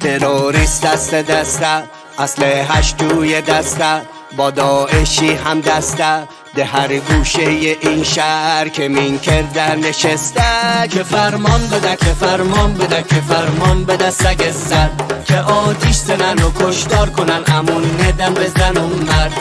تروریست دسته اسلحه‌اش توی دسته، با داعشی هم دسته ده هر گوشه این شهر که مین کردن نشسته. که فرمان بده که فرمان بده که فرمان بده سگ سر، که آتیش زنن و کشتار کنن امون ندن بزن اون مرد.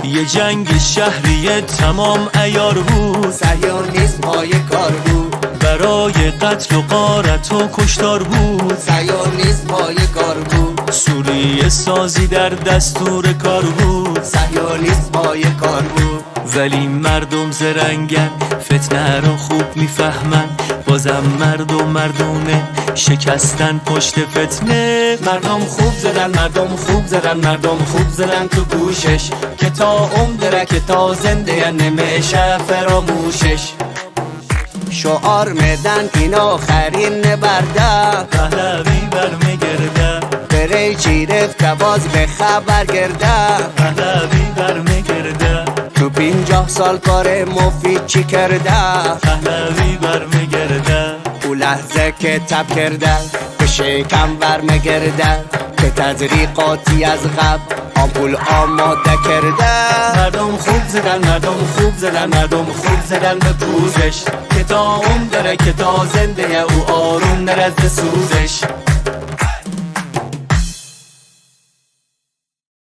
یه جنگ شهری تمام عیار بود، صهیونیسم های کار بود، برای قتل و غارت و کشتار بود. صهیونیسم های کار بود، سوریه سازی در دستور کار بود. صهیونیسم های کار بود. ولی مردم زرنگن، فتنه رو خوب میفهمن، بازم مردونه شکستن پشت فتنه. مردم خوب زدن، مردم خوب زدن، مردم خوب زدن تو گوشش، که تا عمره که تا زنده نمیشه فراموشش. شعار میدن این آخرین نبرده، پهلوی برمیگرده، بره چی رفته باز به خبر گرده. پهلوی برمیگرده، تو 50 سال کار مفید چی کرده؟ پهلوی برمیگرده. او لحظه که تب کرده به شکم برمیگرده، که تزریقاتی از قبل آمپول آماده کرده. مردم خوب زدن، مردم خوب زدن، مردم خوب زدن به پوزش، که تا اون داره که تا زنده او آروم نرزد سوزش.